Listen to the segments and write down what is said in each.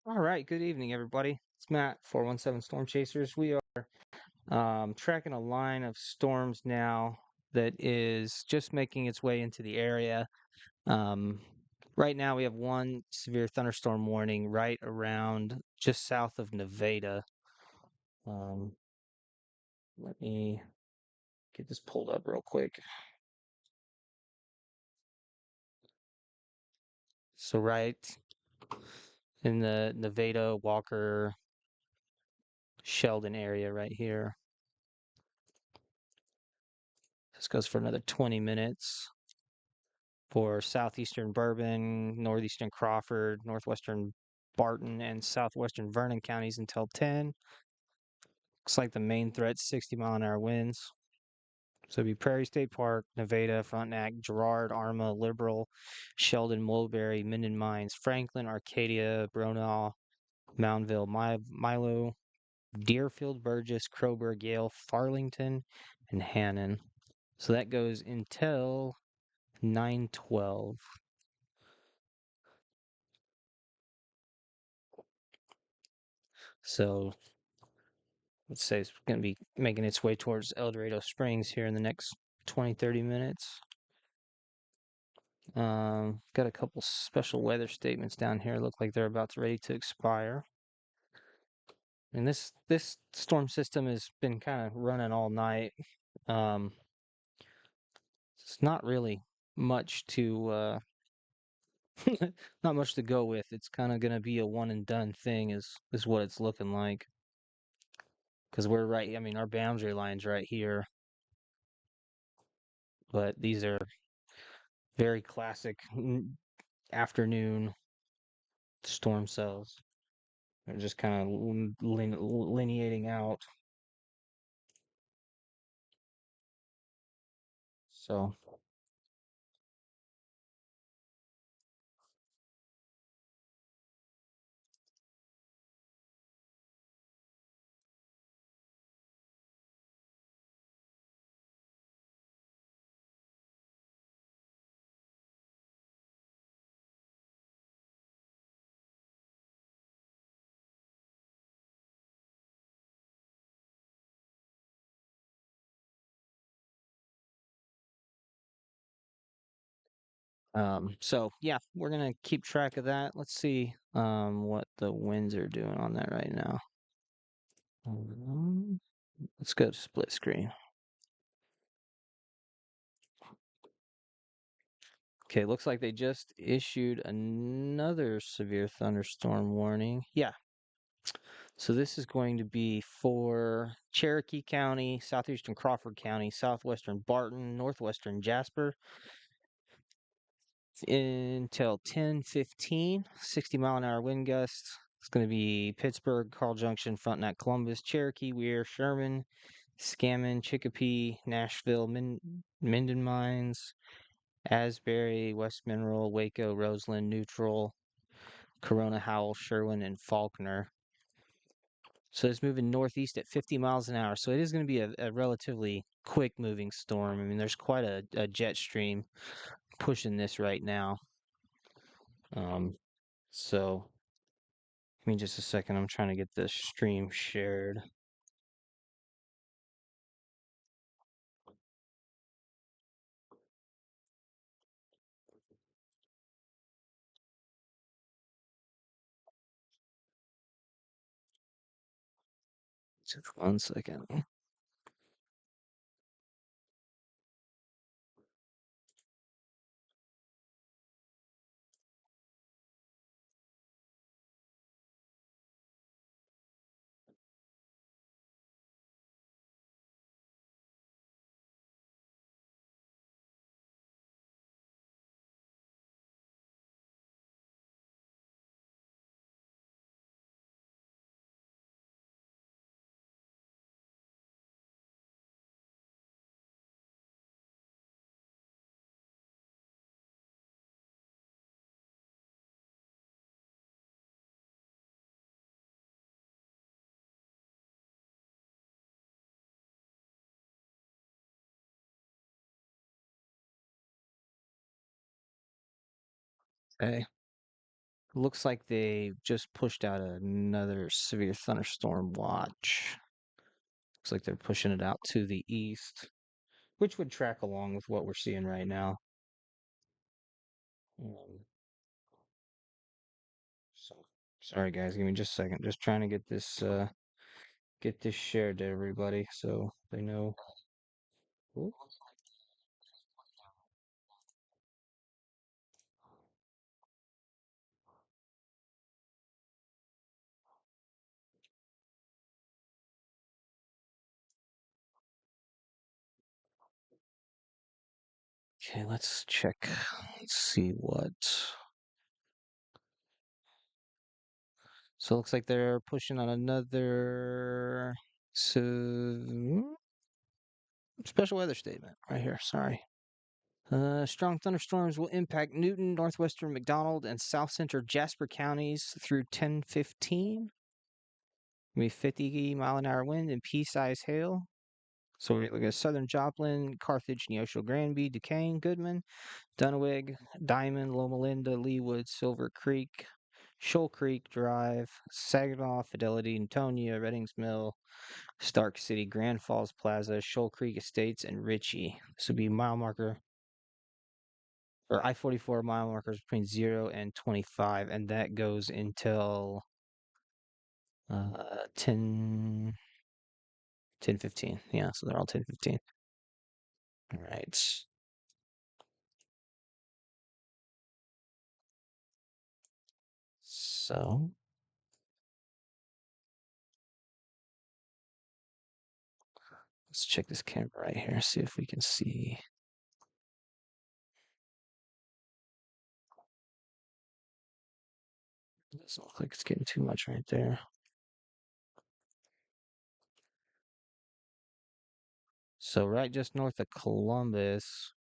All right, good evening, everybody. It's Matt, 417 Storm Chasers. We are tracking a line of storms now that is just making its way into the area. Um, right now, we have one severe thunderstorm warning right around just south of Nevada. Um, let me get this pulled up real quick. So, right in the Nevada, Walker, Sheldon area right here. This goes for another 20 minutes. For southeastern Bourbon, northeastern Crawford, northwestern Barton, and southwestern Vernon counties until 10. Looks like the main threat's 60-mile-an-hour winds. So it'd be Prairie State Park, Nevada, Frontenac, Girard, Arma, Liberal, Sheldon, Mulberry, Minden Mines, Franklin, Arcadia, Bronau, Moundville, Milo, Deerfield, Burgess, Croburg, Yale, Farlington, and Hannon. So that goes until 9/12. So let's say it's going to be making its way towards El Dorado Springs here in the next 20, 30 minutes. Got a couple special weather statements down here. Look like they're about ready to expire. And this storm system has been kind of running all night. Um, it's not really much to not much to go with. It's kind of going to be a one and done thing, is what it's looking like. Because we're right. I mean, our boundary line's right here, but these are very classic afternoon storm cells. They're just kind of lineating out. So, so yeah, we're gonna keep track of that. Let's see, what the winds are doing on that right now. Um, let's go to split screen. Okay, looks like they just issued another severe thunderstorm warning. Yeah. So this is going to be for Cherokee County, southeastern Crawford County, southwestern Barton, northwestern Jasper, until 10:15. 60-mile-an-hour wind gusts. It's going to be Pittsburgh, Carl Junction, Frontenac, Columbus, Cherokee, Weir, Sherman, Scammon, Chicopee, Nashville, Minden Mines, Asbury, West Mineral, Waco, Roseland, Neutral, Corona, Howell, Sherwin, and Faulkner. So it's moving northeast at 50 miles an hour. So it is going to be a relatively quick moving storm. I mean, there's quite a jet stream pushing this right now. Um, so give me just a second. I'm trying to get this stream shared. Just 1 second. Okay. Looks like they just pushed out another severe thunderstorm watch. Looks like they're pushing it out to the east, which would track along with what we're seeing right now. Um, so sorry guys, give me just a second. Just trying to get this shared to everybody so they know. Ooh. Okay, let's check. Let's see what. So it looks like they're pushing on another special weather statement right here. Sorry. Strong thunderstorms will impact Newton, northwestern McDonald, and south central Jasper counties through 10:15. Be 50-mile-an-hour wind and pea-sized hail. So we're looking at southern Joplin, Carthage, Neosho, Granby, Duquesne, Goodman, Dunweg, Diamond, Loma Linda, Leewood, Silver Creek, Shoal Creek Drive, Saginaw, Fidelity, Newtonia, Reddings Mill, Stark City, Grand Falls Plaza, Shoal Creek Estates, and Ritchie. This would be mile marker or I-44 mile markers between 0 and 25, and that goes until 10, 10:15. Yeah, so they're all 10:15. All right. So let's check this camera right here, see if we can see. It doesn't look like it's getting too much right there. So right just north of Columbus,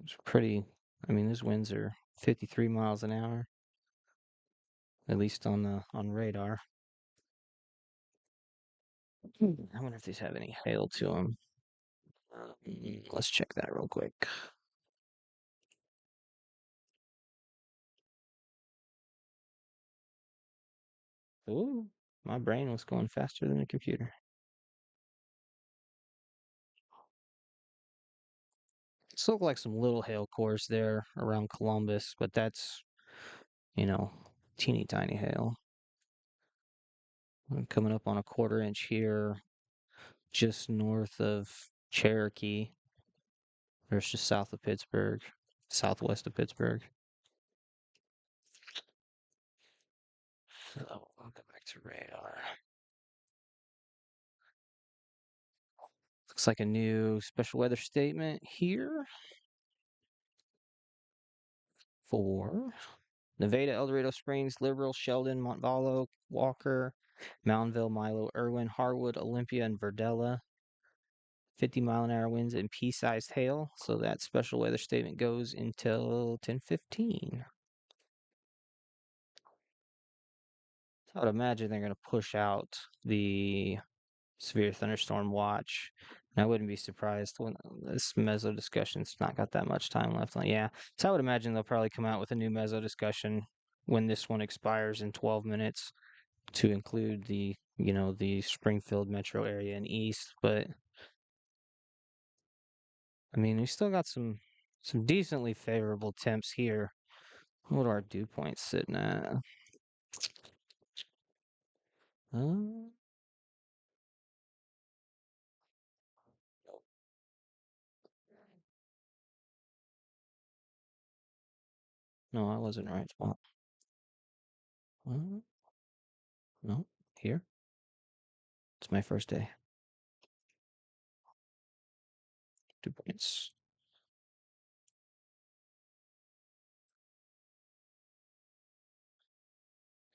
it's pretty, I mean, those winds are 53 miles an hour, at least on the on radar. I wonder if these have any hail to them. Let's check that real quick. Ooh, my brain was going faster than the computer. It's look like some little hail cores there around Columbus, but that's, you know, teeny tiny hail. I'm coming up on a quarter inch here, just north of Cherokee. There's just south of Pittsburgh, southwest of Pittsburgh. So I'll go back to radar. Looks like a new special weather statement here for Nevada, El Dorado Springs, Liberal, Sheldon, Montvalo, Walker, Mountainville, Milo, Irwin, Harwood, Olympia, and Verdella. 50-mile-an-hour winds and pea-sized hail. So that special weather statement goes until 10:15. So I would imagine they're going to push out the severe thunderstorm watch. And I wouldn't be surprised when this meso discussion's not got that much time left on. Yeah, so I would imagine they'll probably come out with a new meso discussion when this one expires in 12 minutes to include the the Springfield metro area and east. But I mean, we still got some decently favorable temps here. What are our dew points sitting at? Uh, no, I wasn't right spot. Uh, no, here. It's my first day. Dew points.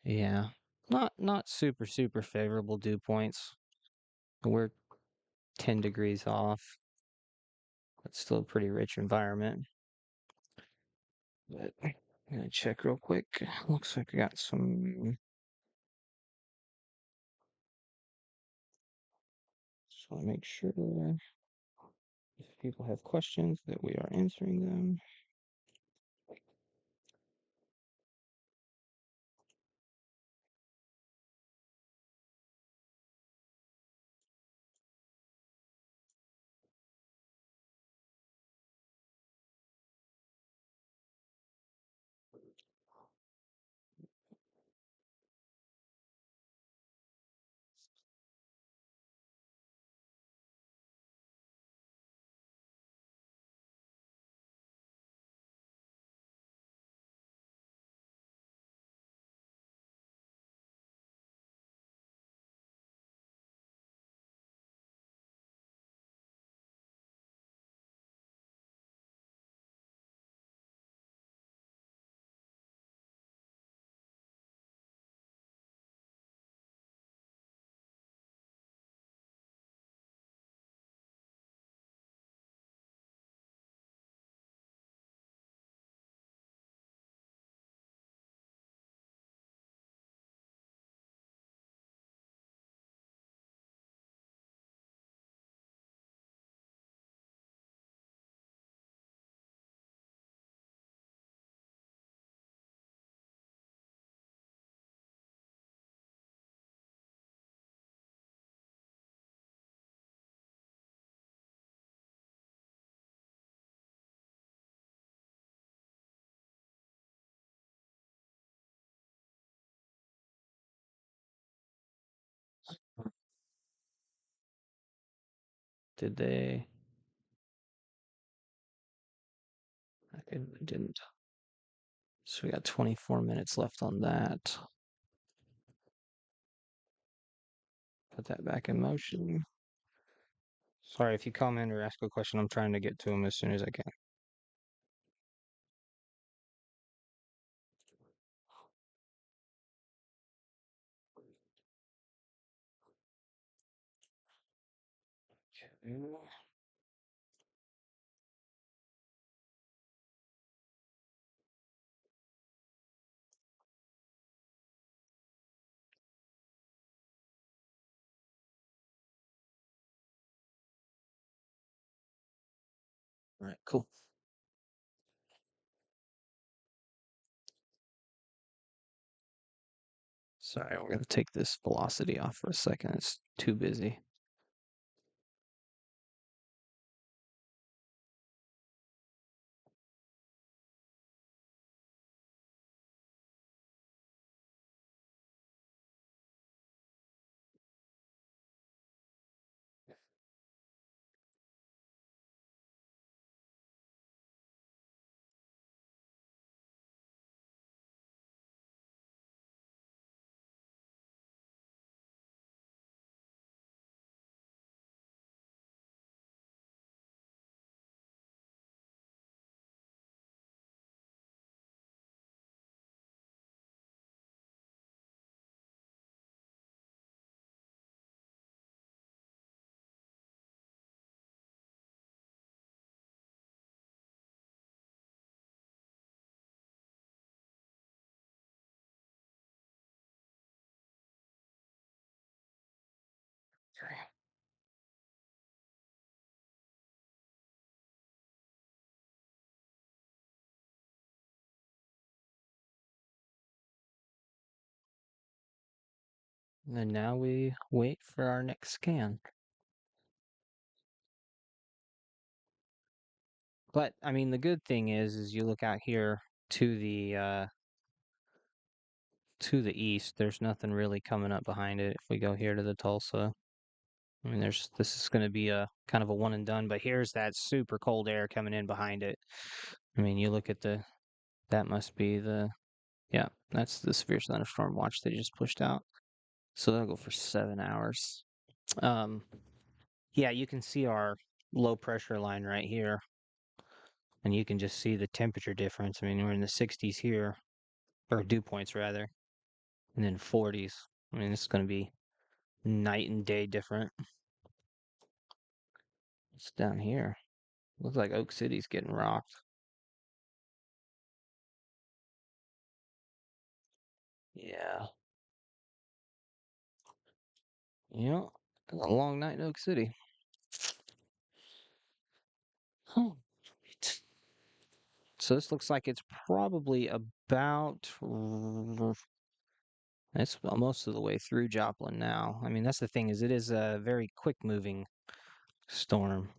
Yeah, not super favorable dew points. We're 10 degrees off. It's still a pretty rich environment. But I'm gonna check real quick. Looks like I got some. Just want to make sure if people have questions that we are answering them. Did they? I didn't. So we got 24 minutes left on that. Put that back in motion. Sorry if you comment or ask a question. I'm trying to get to them as soon as I can. Okay. All right, cool. Sorry, we're going to take this velocity off for a second. It's too busy. Okay. And now we wait for our next scan. But I mean, the good thing is you look out here to the east. There's nothing really coming up behind it. If we go here to the Tulsa, I mean, this is going to be a kind of a one and done. But here's that super cold air coming in behind it. I mean, you look at that must be yeah, that's the severe thunderstorm watch they just pushed out. So that'll go for 7 hours. Um, yeah, you can see our low pressure line right here, and you can just see the temperature difference. I mean, we're in the 60s here, or dew points rather, and then 40s. I mean, this is going to be night and day different. It's down here. Looks like Oak City's getting rocked. Yeah. Yeah. A long night in Oak City. Huh. So this looks like it's probably about it's most of the way through Joplin now. I mean, that's the thing is it is a very quick moving storm.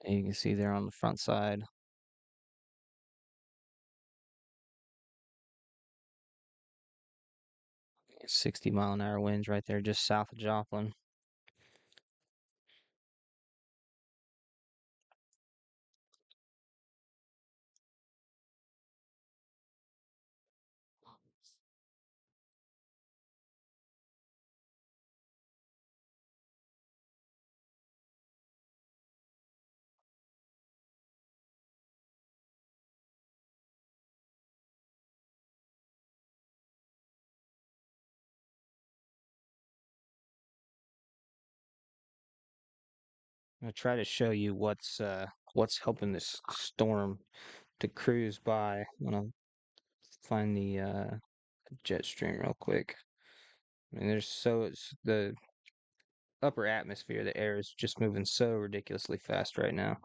And you can see there on the front side, 60-mile-an-hour winds right there just south of Joplin. I'm gonna try to show you what's helping this storm to cruise by. I'm gonna find the jet stream real quick. I mean, it's the upper atmosphere, the air is just moving so ridiculously fast right now.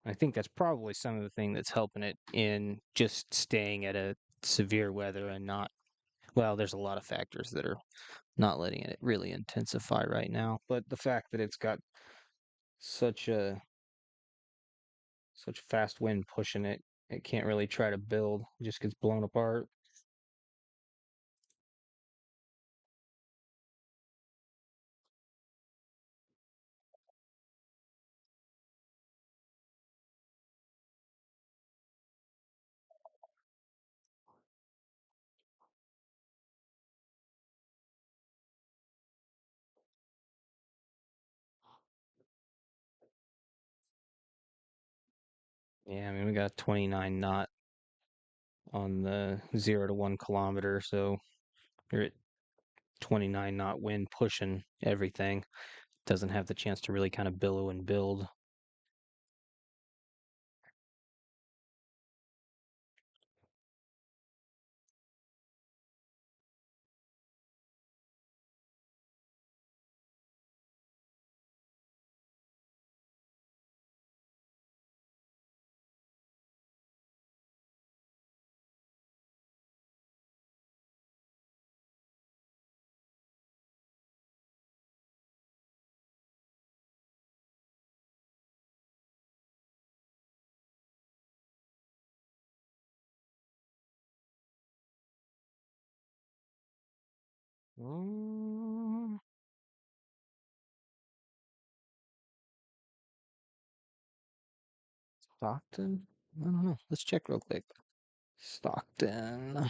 I think that's probably some of the thing that's helping it in just staying at a severe weather and not, well, there's a lot of factors that are not letting it really intensify right now. But the fact that it's got such a such fast wind pushing it, it can't really try to build. It just gets blown apart. Yeah, I mean we got 29 knot on the 0 to 1 kilometer, so you're at 29 knot wind pushing everything. Doesn't have the chance to really kind of billow and build. Mm, Stockton? I don't know. Let's check real quick. Stockton.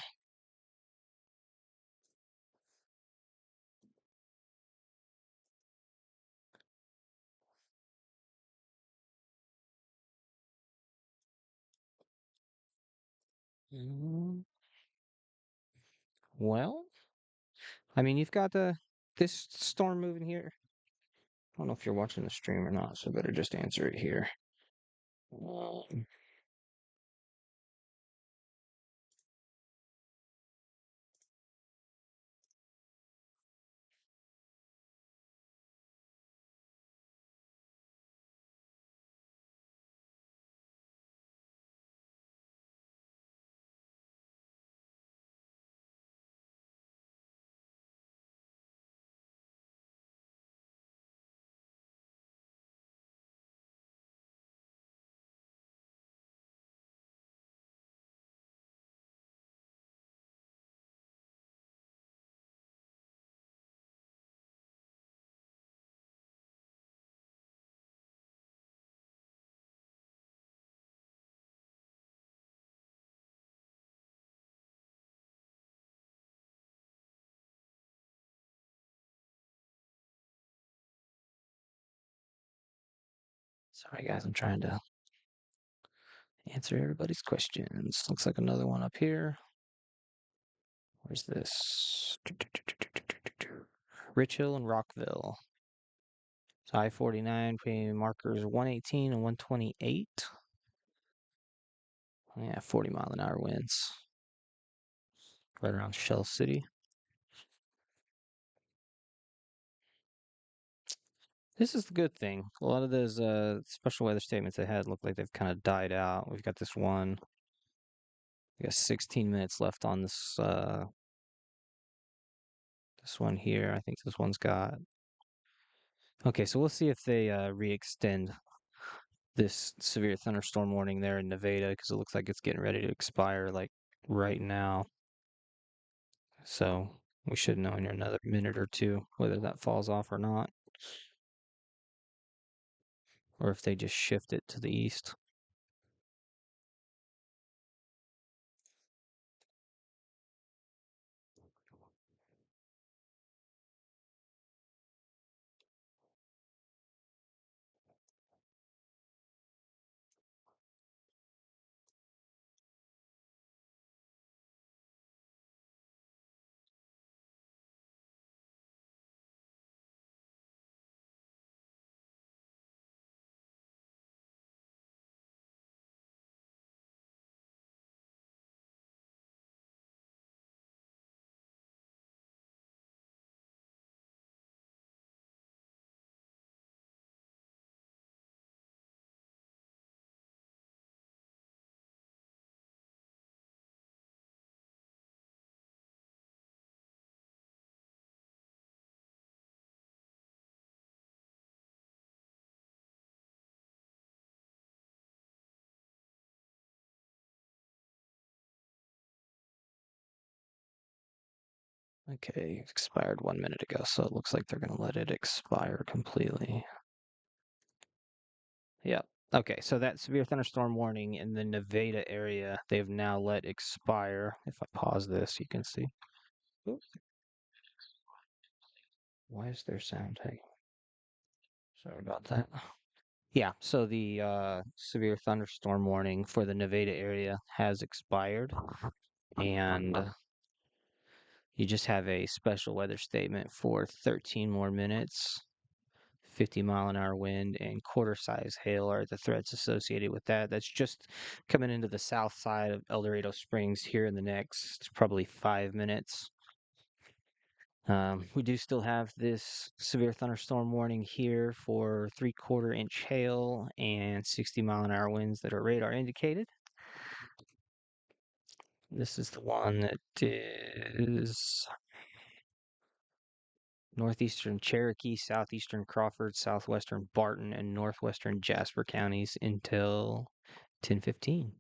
Mm, Well, I mean, you've got this storm moving here. I don't know if you're watching the stream or not, so I better just answer it here. Um, Sorry, guys, I'm trying to answer everybody's questions. Looks like another one up here. Where's this? Rich Hill and Rockville. So I-49 premium markers 118 and 128. Yeah, 40-mile-an-hour winds. Right around Shell City. This is the good thing. A lot of those special weather statements they had look like they've kind of died out. We've got this one. We got 16 minutes left on this one here. I think this one's got. Okay, so we'll see if they re-extend this severe thunderstorm warning there in Nevada because it looks like it's getting ready to expire like right now. So we should know in another minute or two whether that falls off or not, or if they just shift it to the east. Okay, expired 1 minute ago, so it looks like they're going to let it expire completely. Yep. Okay, so that severe thunderstorm warning in the Nevada area, they've now let expire. If I pause this, you can see. Oops. Why is there sound? Hey, sorry about that. Yeah, so the severe thunderstorm warning for the Nevada area has expired, and you just have a special weather statement for 13 more minutes. 50-mile-an-hour wind and quarter-size hail are the threats associated with that. That's just coming into the south side of El Dorado Springs here in the next probably 5 minutes. We do still have this severe thunderstorm warning here for 3/4 inch hail and 60-mile-an-hour winds that are radar indicated. This is the one that is northeastern Cherokee, southeastern Crawford, southwestern Barton, and northwestern Jasper counties until 10:15.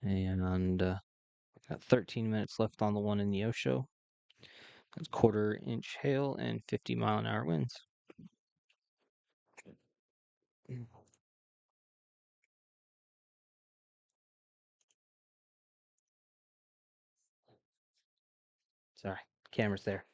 And got 13 minutes left on the one in Neosho. That's 1/4 inch hail and 50-mile-an-hour winds. Sorry, camera's there.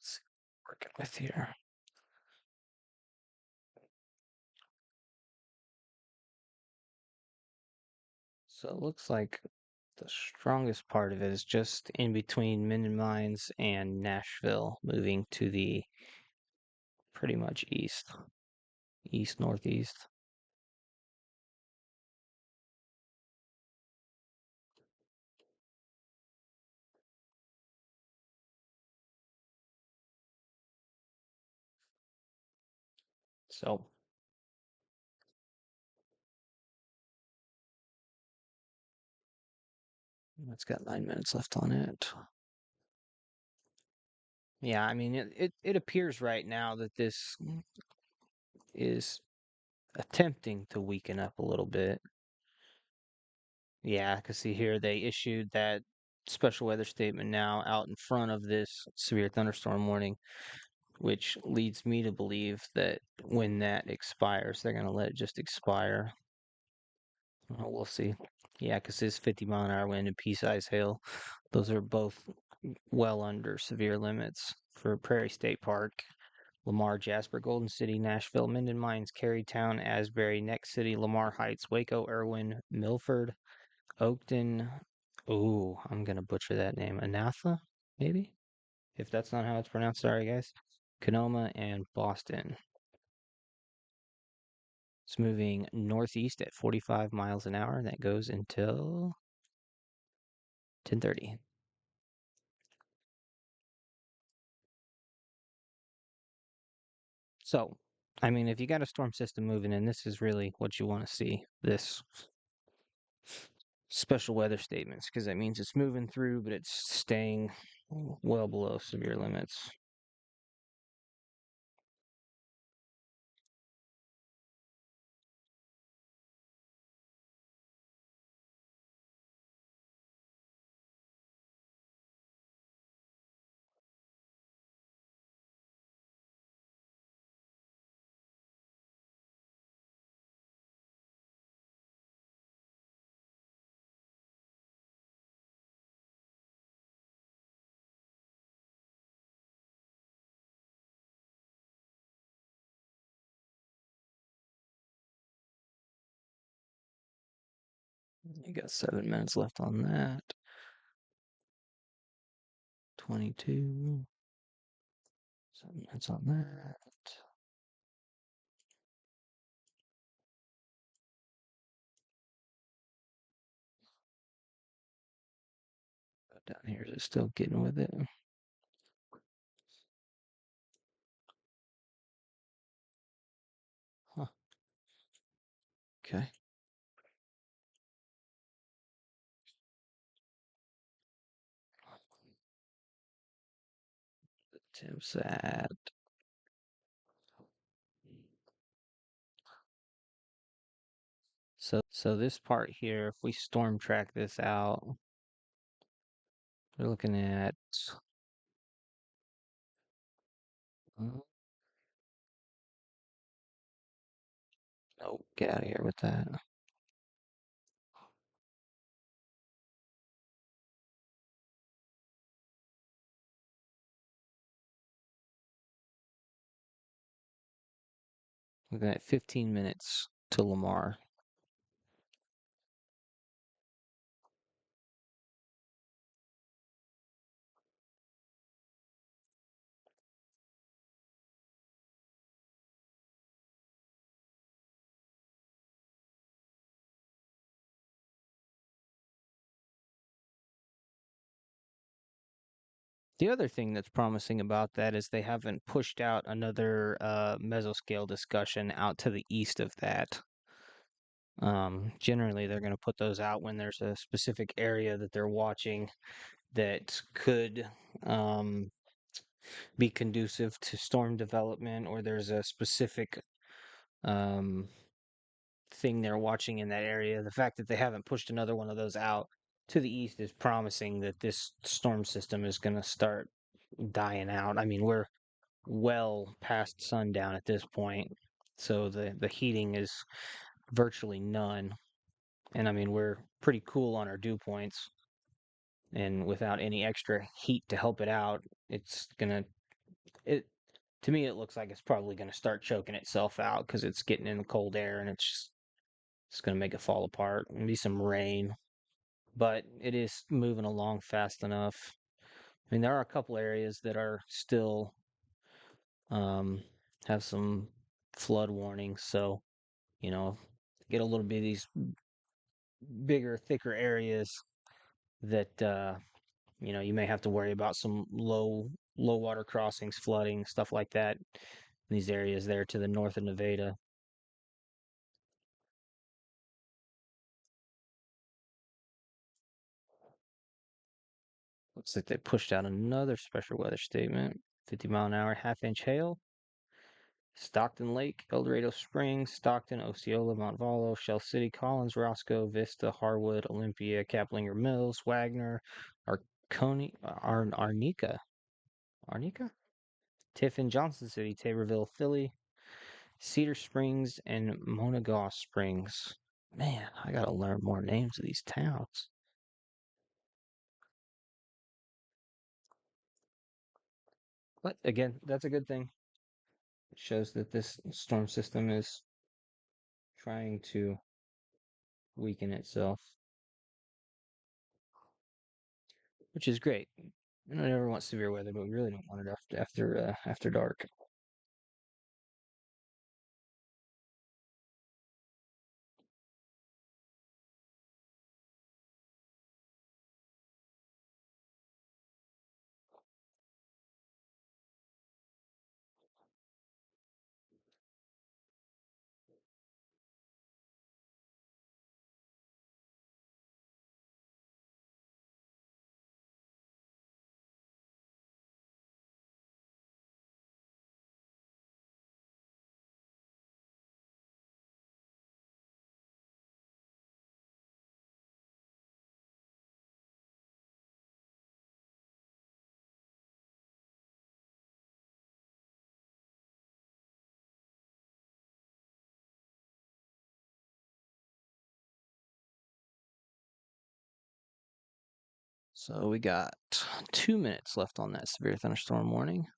Let's see what we're working with here. So it looks like the strongest part of it is just in between Minden Mines and Nashville, moving to the pretty much east northeast. So it's got 9 minutes left on it. Yeah, I mean it appears right now that this is attempting to weaken up a little bit. Yeah, because see here they issued that special weather statement now out in front of this severe thunderstorm warning, which leads me to believe that when that expires, they're going to let it just expire. We'll see. Yeah, because it's 50-mile-an-hour wind and pea-size hail. Those are both well under severe limits for Prairie State Park. Lamar, Jasper, Golden City, Nashville, Minden Mines, Carytown, Asbury, Next City, Lamar Heights, Waco, Irwin, Milford, Oakton. Ooh, I'm gonna butcher that name. Anatha, maybe? If that's not how it's pronounced, sorry guys. Sonoma and Boston. It's moving northeast at 45 miles an hour, and that goes until 10:30. So, I mean, if you got a storm system moving in, this is really what you want to see. This special weather statements, because that means it's moving through, but it's staying well below severe limits. You got 7 minutes left on that. 22. 7 minutes on that. Down here, is it still getting with it? Huh. Okay. Tim's at. So this part here, if we storm track this out, we're looking at. Oh, get out of here with that. Looking at 15 minutes to Lamar. The other thing that's promising about that is they haven't pushed out another mesoscale discussion out to the east of that. Generally, they're going to put those out when there's a specific area that they're watching that could be conducive to storm development, or there's a specific um, thing they're watching in that area. The fact that they haven't pushed another one of those out to the east is promising that this storm system is going to start dying out. I mean, we're well past sundown at this point, so the heating is virtually none. And I mean, we're pretty cool on our dew points, and without any extra heat to help it out, it's gonna it to me it looks like it's probably gonna start choking itself out because it's getting in the cold air and it's gonna make it fall apart. Maybe some rain, but it is moving along fast enough. I mean, there are a couple areas that are still um, have some flood warnings, so you know, get a little bit of these bigger, thicker areas that you may have to worry about some low water crossings, flooding, stuff like that in these areas there to the north of Nevada. Looks like they pushed out another special weather statement. 50-mile-an-hour, half-inch hail. Stockton Lake, El Dorado Springs, Stockton, Osceola, Montalvo, Shell City, Collins, Roscoe, Vista, Harwood, Olympia, Kaplinger Mills, Wagner, Arconi, Arnica, Tiffin, Johnson City, Taborville, Philly, Cedar Springs, and Monogaw Springs. Man, I gotta learn more names of these towns. But again, that's a good thing. It shows that this storm system is trying to weaken itself, which is great. I don't ever want severe weather, but we really don't want it after dark. So we got 2 minutes left on that severe thunderstorm warning.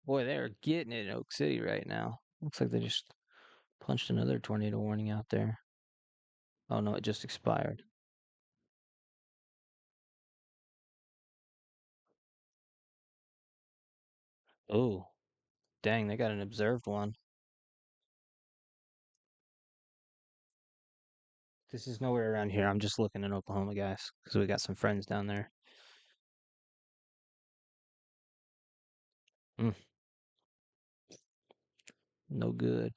Boy, they're getting it in Oak City right now. Looks like they just punched another tornado warning out there. Oh no, it just expired. Oh, dang, they got an observed one. This is nowhere around here. I'm just looking in Oklahoma, guys, because we got some friends down there. Mm, no good.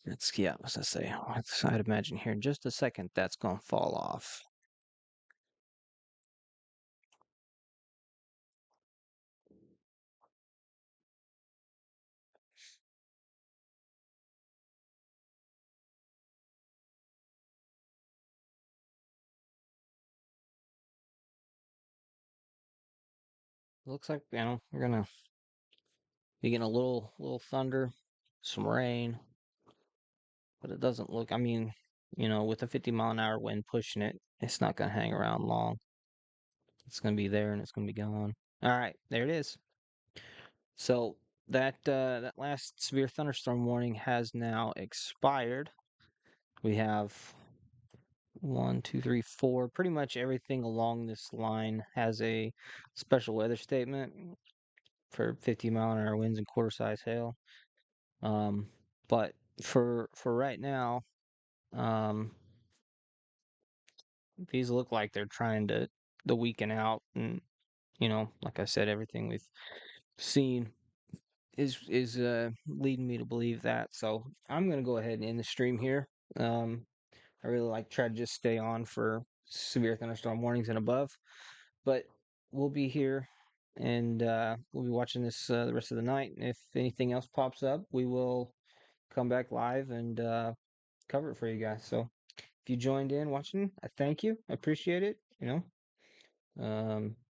It's yeah, what's I say? I'd imagine here in just a second that's gonna fall off. Looks like we're gonna be getting a little thunder, some rain, but it doesn't look. I mean, with a 50-mile-an-hour wind pushing it, it's not gonna hang around long. It's gonna be there and it's gonna be gone. All right, there it is. So that last severe thunderstorm warning has now expired. We have one, two, three, four. Pretty much everything along this line has a special weather statement for 50-mile-an-hour winds and quarter-size hail. Um, but for right now, um, these look like they're trying to weaken out, and like I said, everything we've seen is leading me to believe that. So I'm gonna go ahead and end the stream here. I really like try to just stay on for severe thunderstorm warnings and above. But we'll be here and we'll be watching this the rest of the night. And if anything else pops up, we will come back live and cover it for you guys. So if you joined in watching, I thank you. I appreciate it.